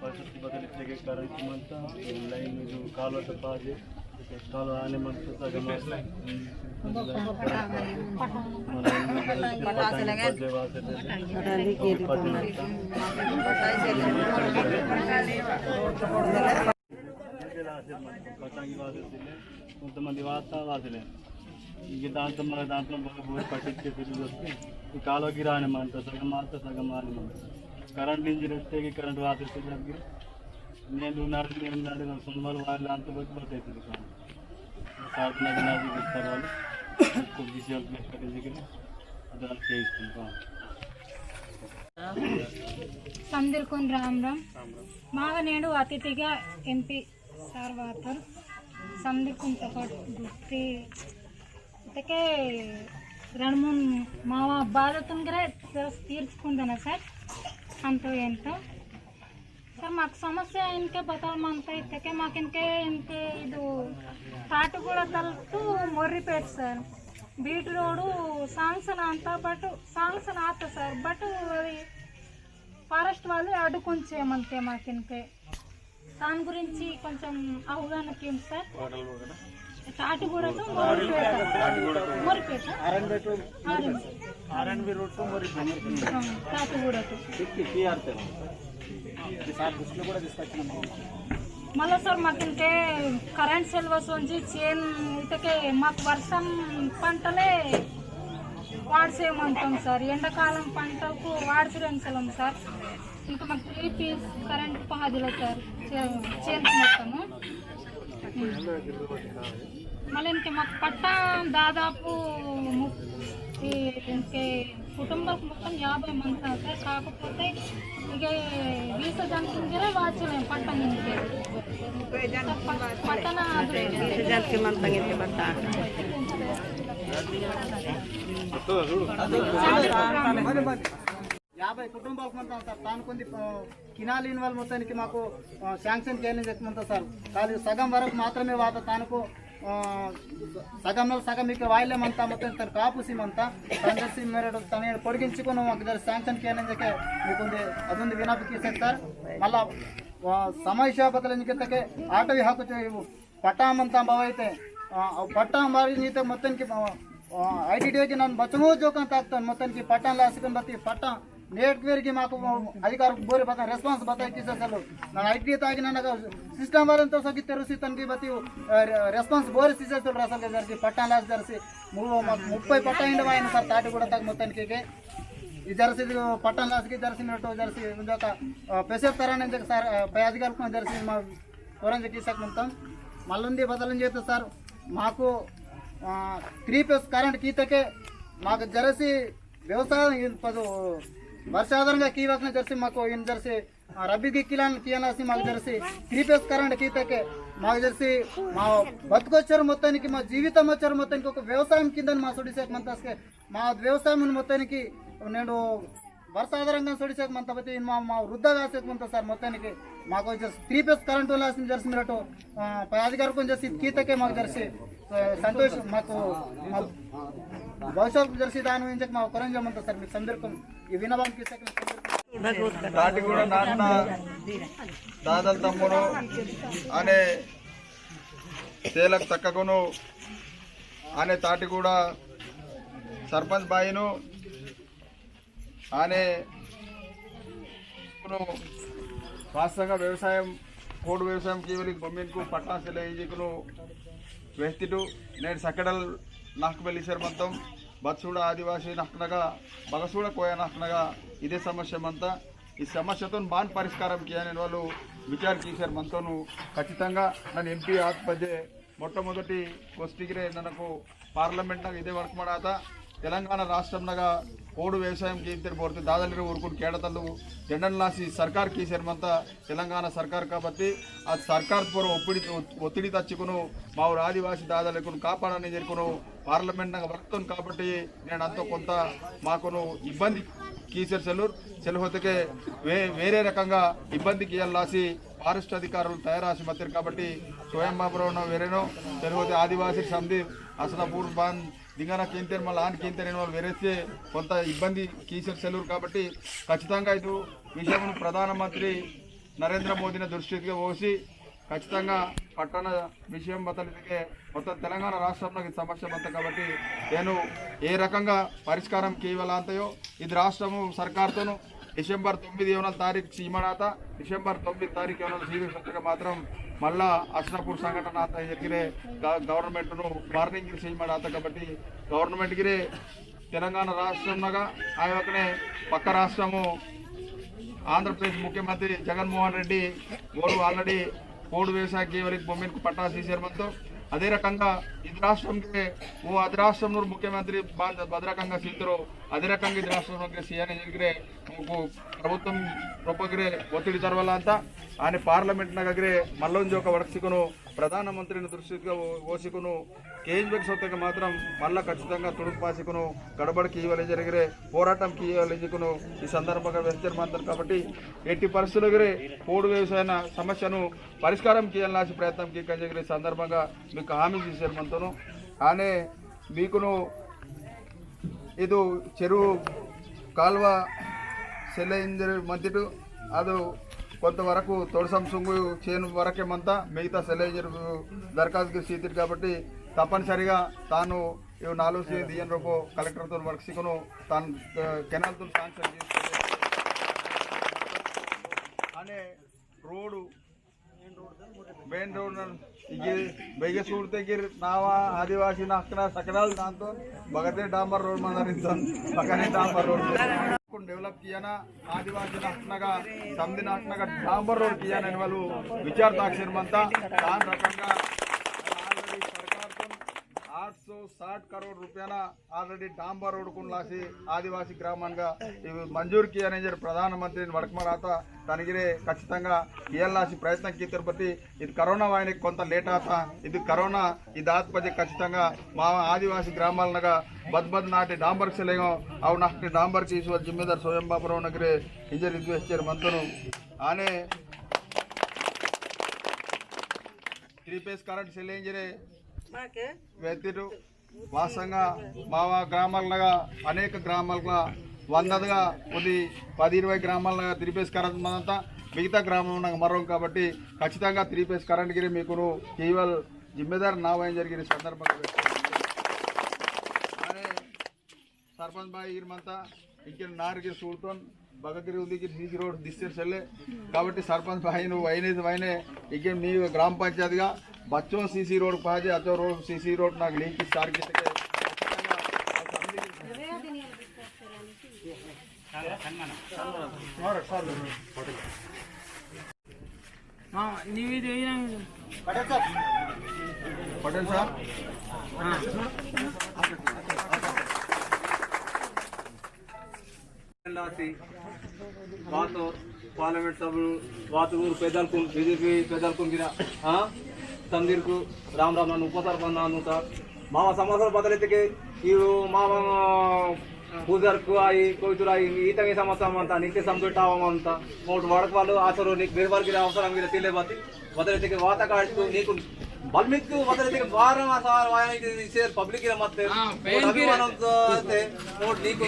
परिस्थिति बदलते के कारण लाइन जो काल पाजे काल आने मन కొంతమంది వాసలే ఇక దాంట్లో మన దాంట్లో బోర్ పట్టించే తిరిగి వస్తే ఈ కాలువకి రానిమంట సగం మాత్రం సగం రానిమంట కరెంట్ ఇంజిన్ వస్తే కరెంట్ వాసే దగ్గర నేను నాడు సొంత వాళ్ళు వాళ్ళు అంత బట్టి అవుతుంది సార్ నది నది ఇస్తారు వాళ్ళు విషయాలు దగ్గర అది వాళ్ళు చేయిస్తుంటాం. సందిర్కొన్ రామ్ రామ్ మాగనేడు అతిథిగా ఎంపీ సార్ వార్తలు సందిర్కొంతో పాటు గుర్తి ಅದಕ್ಕೆ 2-3 ಮಾವ ಬಾಧ ತುಂಬಿದ್ರೆ ತೀರ್ಸ್ಕೊಂಡನ ಸರ್ ಅಂತ ఏంటో సార్ మాకు సమస్య ఇంకే బతామంతా ఇక్కడికే మాకు ఇంకే ఇది తాటుగూడ తలుపు మొర్రిపేట సార్ బీట్ రోడ్డు శాంక్షన్ అంతా బట్ శాంక్షన్ ఆత సార్ బట్ అది ఫారెస్ట్ వాళ్ళు అడ్డుకొని చేయమంతే మాకు ఇంకే దాని గురించి కొంచెం అవగాహనకి ఏం సార్ తాటిగూడతో మొర్రిపేట తాటిగూడతో మళ్ళీ సార్ మాకు ఇంకే కరెంట్ సెల్వస్ ఉంచి చేన్ ఇటకే మాకు వర్షం పంటలే వాడిసేయమంటాం సార్ ఎండాకాలం పంటకు వాడిసిరంచలేం సార్ ఇంకా మాకు 3 పీస్ కరెంట్ పాదిలో సార్ చేన్ మొత్తము మళ్ళీ ఇంకే మాకు పట్ట దాదాపు ఇంకే కుటుంబాలకు మొత్తం 50 మంది సార్ కాకపోతే ఇక వీసా జంతువులే వాచలేము పట్ట ఇంకే పట్టణ 50 కుటుంబాలకు మొత్తం సార్ తాను కొన్ని కినాల్ ఇన్వాల్వ్ మొత్తానికి మాకు శాంక్షన్ చేయని చెప్తుంటాం సార్ కానీ సగం వరకు మాత్రమే వాత తానుకు సగంలో సగం ఇక్కడ వాయిలేమంతా మొత్తం తను కాపుసీమంతా తండ్రి మేరడు తను పొడిగించుకుని మాకు శాంక్షన్ చేయని చెప్పి మీకు అదొంది వినాపికి సార్ మళ్ళా సమస్యాపతలకే ఆటవి హక్కు పట్టామంతా బావైతే పట్టా మారి మొత్తానికి ఐటీడీకి నన్ను బచ్చమో జోకం తాకుతాను మొత్తానికి పట్టాను లాసుకుని బతి పట్టా నేటికి మాకు అధికారులు బోరి బతా రెస్పాన్స్ బతాయి అసలు ನಾನು ಐಟಿ ತಾಗಿ ನನಗೆ ಸಿಸ್ಟಮ್ ವಾರಂತ ಸಗಿ ತೆರಸಿ ತನಗೆ ಬತ್ತಿ రెస్పాన్స్ బోరి తీసేస్తారు అసలు జరిసి పట్టా లాస్ జరిసి 30 పట్టా ఇండి వాయిన సార్ తాటి కూడా తగ్గ మొత్తానికి ఈ జెర్సీ పట్టా లాస్కి జెర్సినట్టు జెర్సీ ఇంకొక పెసేస్తారని సార్ పై అధికారులకు జెర్సీ మా కూరంజ గీసాక మొత్తం మళ్ళీ బదలం చేస్తే సార్ మాకు 3 ఫేజ్ కరెంట్ గీతకే మాకు జెర్సీ వ్యవసాయం వర్షాధారంగా కీవసిన జెర్సీ మాకు ఈయన జెర్సీ రబ్బీకి కీలాసి మాకు జెర్సీ 3 ఫేజ్ కరెంట్ గీతకే మాకు జెర్సీ మా బతుకొచ్చారు మొత్తానికి మా జీవితం వచ్చారు మొత్తానికి ఒక వ్యవసాయం కిందని మా సుడిశాఖ మంతాస్కే మా వ్యవసాయం మొత్తానికి నేను వర్షాధారంగా సుడిశాఖ మంత బతి మా వృద్ధ వేసేక మంత సార్ మొత్తానికి మాకు 3 ఫేజ్ కరెంట్ లాసిన జెర్సీ మీరటు పై అధికారులకు జెర్సీ గీతకే మాకు జెర్సీ సంతోషం మాకు భవిష్యత్తు జెర్సీ దాని నుంచి మా కొరంజమంత సార్ మీకు సందర్భం ఈ వినడానికి తాటి కూడా నాన్న దాదల తమ్ముడు అనే తేలకు తక్కకును అనే తాటి కూడా సర్పంచ్ బాయిను అనే వాస్తవంగా వ్యవసాయం కోడు వ్యవసాయం కీవలికి బొమ్మిన్కు పట్టాసలే ఈజీకును వ్యక్తిటు నేను సక్కడల్ నాకు వెళ్ళిసారు మొత్తం బత్సూడ ఆదివాసీ నక్కనగా బగసూడ కోయ నక్కనగా ఇదే సమస్య అంతా ఈ సమస్యతో బాన్ పరిష్కారం చేయని వాళ్ళు విచార చేశారు మనతోను ఖచ్చితంగా నన్ను ఎంపీ ఆత్మధ్య మొట్టమొదటి కోస్టిగిరే నన్ను పార్లమెంట్ ఇదే వర్క్ ಮಾಡಾತ తెలంగాణ రాష్ట్రంగా కోడు వ్యవసాయం కేంద్ర పోతే దాదాపు ఊరుకుని కేడతలు జెండన్ లాసి సర్కార్ కీసేమంత తెలంగాణ సర్కార్ కాబట్టి ఆ సర్కార్ పూర్వ ఒత్తిడి తచ్చుకును మా ఊరు ఆదివాసీ దాదాలకు కాపాడని జరుకును పార్లమెంట్ వర్క్తో కాబట్టి నేను అంత కొంత మాకును ఇబ్బంది కీసర్ సెలవుతకే వేరే రకంగా ఇబ్బందికి ఇవ్వాలాసి ఫారెస్ట్ అధికారులు తయారాసి మత్తారు కాబట్టి స్వయం బాబురావు వేరేనో సెలవుతే ఆదివాసీ సమితి అసలు బాన్ దింగన కేంతేరు మళ్ళీ ఆన్ కేంతేరు వాళ్ళు వేరేస్తే కొంత ఇబ్బంది కీసర్ సెలవురు కాబట్టి ఖచ్చితంగా ఇది విషయం ప్రధానమంత్రి నరేంద్ర మోదీని దృష్టికి పోసి ఖచ్చితంగా పట్టణ విషయం బతలికే మొత్తం తెలంగాణ రాష్ట్రంలో ఈ సమస్య బత కాబట్టి నేను ఏ రకంగా పరిష్కారం కీవలాంతయో ఇది రాష్ట్రము సర్కార్తోను డిసెంబర్ 9 తారీఖు సీమనాత డిసెంబర్ 9 తారీఖు సీరియస్గా మాత్రం మళ్ళా అస్నాపూర్ సంఘటన ఆత జరిగిరే గవర్నమెంట్ను వార్నింగ్ చేయమడాత కాబట్టి గవర్నమెంట్కి తెలంగాణ రాష్ట్రంగా ఆయనకనే పక్క రాష్ట్రము ఆంధ్రప్రదేశ్ ముఖ్యమంత్రి జగన్మోహన్ రెడ్డి ఓరు ఆల్రెడీ పోడు వ్యవసాయ వరకు బొమ్మకు పట్టా తీసేయడంతో అదే రకంగా ఇది రాష్ట్రంకి అది రాష్ట్రంలో ముఖ్యమంత్రి భద్రకంగా సీతరు అదే రకంగా ఇది రాష్ట్రంలో సీఎం జరిగిరే ప్రభుత్వం రూపగిరే ఒత్తిడి తరవాల అంతా ఆయన పార్లమెంట్ నగరే మల్లొంజి ఒక వడసికును ప్రధానమంత్రిని దృష్టిగా ఓసికును కేజ్బెక్ సొత్తగా మాత్రం మళ్ళా ఖచ్చితంగా తుడుపాసికును గడబడికి ఇవ్వాలి జరిగిరే పోరాటంకి ఇవ్వాలి ఈ సందర్భంగా వ్యక్తమంటారు కాబట్టి ఎట్టి పరిస్థితులు పోడు వ్యవసాయ సమస్యను పరిష్కారం చేయాలని ప్రయత్నం జరిగే సందర్భంగా మీకు హామీ చేశారు మనతోను కానీ మీకును ఇది చెరువు కాలువ సెలైంజర్ మంతిటు అది కొంతవరకు తొడసం సుంగు చేను వరకేమంతా మిగతా సెలైంజర్ దరఖాస్తు సీతిరు కాబట్టి తప్పనిసరిగా తాను 4 దియన్ రూపో కలెక్టర్తో వర్క్సికును తాను కెనాల్తో శాంక్షన్ చేసుకుని అనే రోడ్డు మెయిన్ రోడ్ बेगे सूरते गिर नावा आदिवासी नाकना सकराल दांतो बगते डांबर रोड मंदरिंतन पकने डांबर रोड डेवलप किया ना आदिवासी नाकनगा समदि नाकनगा डांबर रोड किया ने वालू विचार ताक्षर मंता दान रकंगा ऑलरेडी सरकार तो 860 करोड़ रुपया ऑलरेडी डांबर रोड को लासी आदिवासी ग्रामांगा मंजूर किया ने प्रधानमंत्री वड़कमराता तनगिरे खचिతంగా ఇయాలాసి ప్రయత్నం కీతర్పతి ఇది కరోనా వాయినకి కొంత లేట్ అవుతా ఇది కరోనా ఈ దాత్పతి ఖచ్చితంగా మా ఆదివాసి గ్రామాలనగా బద్బద్ నాటి డాంబర్ సెలేగో అవు నాటి డాంబర్ కి ఈశ్వర్ జిమ్మేదార్ స్వయం బాబురావు నగరే ఇంజర్ ఇన్వెస్టర్ మంతను ఆనే 3 ఫేజ్ కరెంట్ సెలేంజరే వ్యక్తిటు వాసంగా మా గ్రామాలనగా అనేక గ్రామాలగా వందగా కొద్ది 10-20 గ్రామాల 3 ఫేజ్ కరెంట్ మనంతా మిగతా గ్రామంలో మరం కాబట్టి ఖచ్చితంగా 3 ఫేజ్ కరెంట్ గిరి మీకు కేవల్ జిమ్మేదారు నావయం జరిగిన సందర్భంగా అనే సర్పంచ్ బాయ్ గిరిమంతా ఇంకే నార్గిరి సూడుతో బగగిరి ఉంది సీసీ రోడ్ దిస్తే చెల్లే కాబట్టి సర్పంచ్ బాయ్ నువ్వు అయినే ఇంకే మీ గ్రామ పంచాయతీగా బచ్చోं सीसी रोड पाजे अचो रोड सीसी रोड నాకు లింక్ స్టార్ట్ చేస్తే पटेल साहब बात पार्लियामेंट सभ्युలు వాతుగూరు పెద్దలకు బీజేపీ పెద్దలకు గిరా तंदीर को राम राम नान उपसरपंच नान सर मामा समस्या बदलते इव मामा पूजर को आई कोई आई ईतंगे समस्या अंत नित्य समझोटावंत मोट वड़क वाले आसर बेर वाले अवसर तिले बती बदलते वाता काटू नीक बल्मिक बदलते वारम सेर पब्लिक ಮತ್ತೆ मोट नीक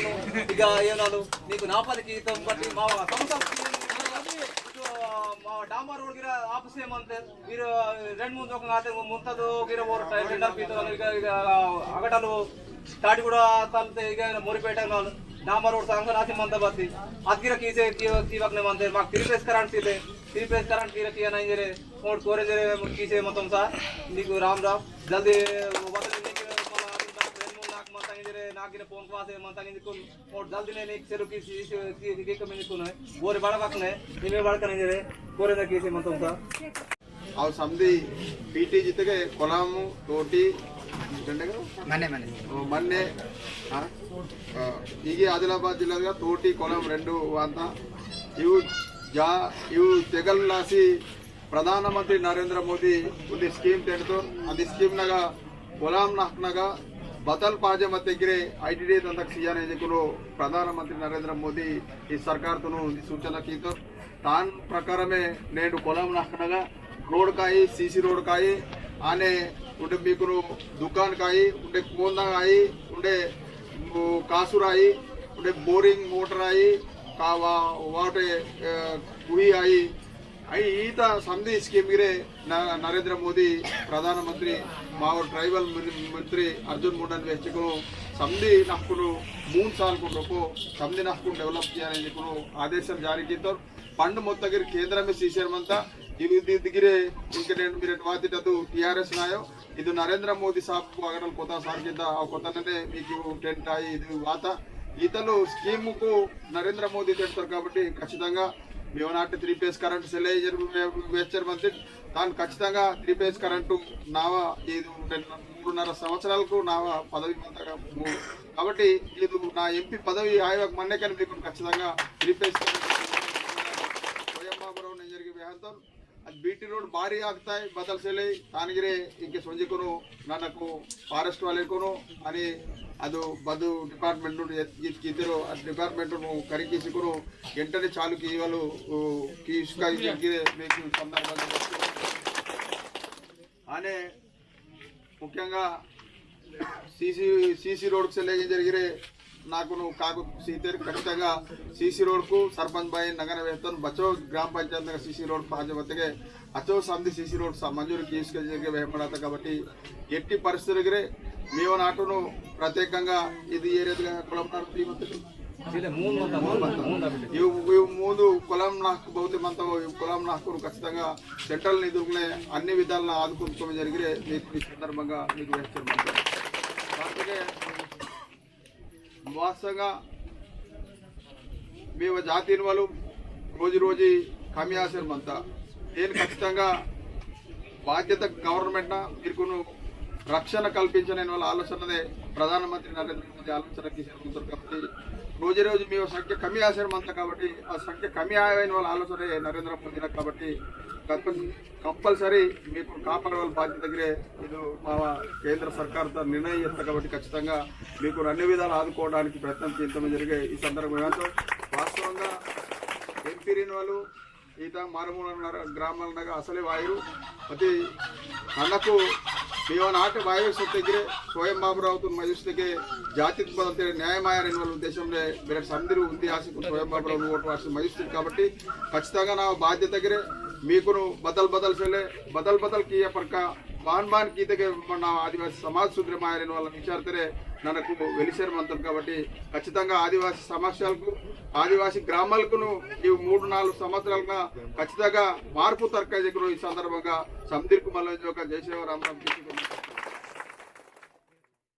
ಈಗ ಏನಾದ್ರು నీకు నాపదికి బట్టి మా సమస్య डांबर रोड गिरा आपस में मनते फिर 2-3 जोक आते मुंतदो गिरा और टेंडर पीतो अगटलो स्टार्ट కూడా తల్తే ఇగ मोरीपेटा डांबर रोड सांगन आती मनता बत्ती आतगिरा कीसे कीवकने मनते माक 3 फेज करंट सीले 3 फेज करंट कीरा किया नहीं जरे मोड कोरे जरे कीसे मतम सा नीको राम राम जल्दी बदल नागिने फोन पासे मनता निको और जल्दी ने एक सेरो की के कमी निको है बोरे बड़ा वकने इमे बड़ा करने जरे कोरे ना केसे मतम सा और समधी पीटी जितके कोलामु तोटी गंडगा मन्ने हां ಈಗ ಆದಿಲಾಬಾದ್ ಜಿಲ್ಲೆಯ ತೋಟಿ ಕೊಲಂ రెండు ಅಂತ ಇವು ತೆಗಲ್ಲಾಸಿ ಪ್ರಧಾನಮಂತ್ರಿ ನರೇಂದ್ರ ಮೋದಿ ಒಂದು ಸ್ಕೀಮ್ ತೆಗೆದು ಅದು ಸ್ಕೀಮ್ನಾಗ ಕೊಲಾಂ ನಾಕ್ನಾಗ बदल पाजे मत ITD तक सीआने प्रधानमंत्री नरेंद्र मोदी इस सरकार तो सूचना की तो तान प्रकार में नेडु कोलम नाकनगा रोड काई सीसी रोड काई आने ఉండే మీకు దుకాన్ కాయి ఉండే కోందా आई ఉండే कासुराई ఉండే बोरिंग मोटर आई वाटे कुही आई आई ईत समझी स्कीम गिरे नरेंद्र मोदी प्रधानमंत्री मावर ट्राइबल मंत्री अर्जुन मुंडा वेच्चको समझी नक्कु 3 साल को रोको समझी नक्कु डेवलप किया आदेश जारी की फंड मोत्तगिर केंद्र में सीसीरमंता दिगिरे इंके मेरे वातिटू टीआरएस नायो ಇದು ನರೇಂದ್ರ ಮೋದಿ ಸಾಬ್ ಆಗಡಲ್ ಕೊತ ಸಾರ್ಗಿದ್ದ ಆ ಕೊತನೇ మీకు టెంట్ అయి ఇది వాత ఈతలు స్కీమ్ కు నరేంద్ర మోదీ తెస్తారు కాబట్టి ఖచ్చితంగా మేవనాటి 3 ఫేజ్ కరెంట్ సెలైజర్ వెచ్చర్ మంది తాను ఖచ్చితంగా 3 ఫేజ్ కరెంటు నావా ఇది 3.5 సంవత్సరాలకు నావా పదవి మంతగా కాబట్టి ఇది నా ఎంపీ పదవి ఆయోగ మన్నేకని మీకు ఖచ్చితంగా 3 ఫేజ్ ಸ್ವಯಂಬಾಬುರವ್ ನೆಂಜರಿಗೆ ಬೇಹಂತ ಅದು बीटी रोड भारी ಆಗ್ತಾ बदल से तानगिरे इंके संजीको नानक फारेस्ट वाले को अनि ಅದು ಬದು ಡಿಪಾರ್ಟ್ಮೆಂಟ್ ಗಿದ್ದಿರೋ ಆ ಡಿಪಾರ್ಟ್ಮೆಂಟ್ ಕರಿಕೀಸಿಕೊಂಡು ಎಂಟನೇ ಚಾಲುಕಿ ಇವರು ಕೀಸ್ಕಾಗಿದ್ರೆ ಬೇಕು ಸಂದರ್ಭದಲ್ಲಿ ಆನೆ ముఖ్యంగా सीसी रोड से लेके జరిగిరే నాకు కాకు సీతేరు ఖచ్చితంగా सीसी रोड को सरपंच भाई नगर वेतन बचो ग्राम पंचायत नगर सीसी रोड पांचवत्ते अचो संधि सीसी रोड मंजूरी తీసుకెళ్ళి వేపడత కాబట్టి ఎట్టి పరిస్థితులకి మేము నాటును ప్రత్యేకంగా ఇది ఏరియా కులంనారు తీమత్తు ముందు కులం నాకు భౌతిమంతం కులం నాకు ఖచ్చితంగా సెంట్రల్ నిధులనే అన్ని విధాలను ఆదుకుంటూ జరిగిరే మీకు ఈ సందర్భంగా మీకు వేస్తున్నాను అందుకే వాస్తవంగా మేము జాతీయ వాళ్ళు రోజు రోజు కమి ఆశ్రమంతా నేను ఖచ్చితంగా బాధ్యత గవర్నమెంట్ మీరును రక్షణ కల్పించని వాళ్ళ ఆలోచననే ప్రధానమంత్రి నరేంద్ర మోదీ ఆలోచనకి చేరుకుంటారు కాబట్టి రోజు రోజు మేము సంఖ్య కమి ఆశ్రమంతా కాబట్టి ఆ సంఖ్య కమి అయిన వాళ్ళ ఆలోచనే నరేంద్ర మోదీ కాబట్టి కంపల్సరీ మీకు కాపాడవల బాధ్యత దగ్గరే ఇది మా కేంద్ర సర్కార్తో నిర్ణయం చేస్తారు కాబట్టి ఖచ్చితంగా మీకు అన్ని విధాలు ఆదుకోవడానికి ప్రయత్నం చేయడం జరిగాయి ఈ సందర్భంగా వాస్తవంగా ఎంపీ వాళ్ళు ఈత మారుమూల గ్రామాలనగా అసలే వాయువు అతి అన్నకు మేవనాటి వాయువు దగ్గరే స్వయం బాబురావుతో మజిస్ట్కి జాతి బదలతే న్యాయమాయారైన వాళ్ళ ఉద్దేశంలో మీరు సందరు ఇతిహాసికు స్వయం బాబురావు ఓటు వాసి మజిస్ట్రీ కాబట్టి ఖచ్చితంగా నా బాధ్యత దగ్గరే మీకును बदल किया परका बान बान गीते ना आदिवासी समाज सुद्रमायन वाला विचारते ननकु वेलिसेर मंत्र కాబట్టి ఖచ్చితంగా ఆదివాసి సమస్యలకు ఆదివాసి గ్రామాలకు ఈ 3-4 సంవత్సరాలుగా ఖచ్చితంగా మార్పు తర్క దగ్గర ఈ సందర్భంగా సందీర్ కుమార్ జోక జయశేవ రామరామ్